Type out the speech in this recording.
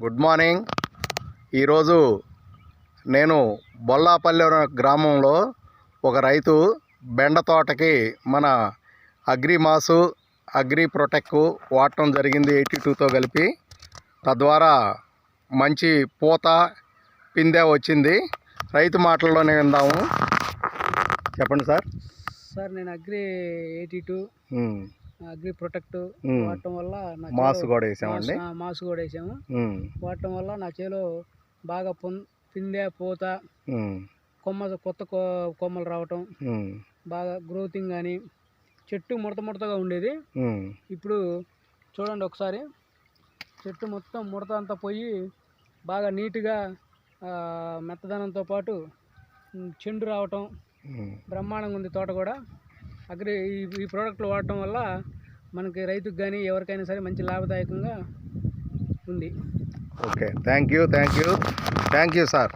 Good morning. ఈరోజు నేను బొల్లాపల్లి గ్రామంలో ఒక రైతు బెండ తోటకి మన అగ్రిమాసు అగ్రి ప్రొటెక్ వాడటం జరిగింది 82తో కలిపి. తద్వారా మంచి పూత పిందె వచ్చింది. రైతు మాటల్లోనే విందాము. చెప్పండి సార్. నేను అగ్రి 82 అగ్రి ప్రొటెక్ట్ వాడటం వల్ల మాస్ కూడా వేసామండి. మాస్ కూడా వేసాము. వాడటం వల్ల నా చేలో బాగా పిందె పూత కొత్త కొమ్మలు రావటం, బాగా గ్రోతింగ్ కానీ చెట్టు ముడతగా ఉండేది. ఇప్పుడు చూడండి ఒకసారి, చెట్టు మొత్తం ముడత అంతా పోయి బాగా నీట్గా మెత్తదనంతో పాటు చెండు రావటం బ్రహ్మాండంగా ఉంది. తోట కూడా ఈ ప్రోడక్ట్లు వాడటం వల్ల మనకి రైతుకు కానీ ఎవరికైనా సరే మంచి లాభదాయకంగా ఉంది. Okay, thank you sir.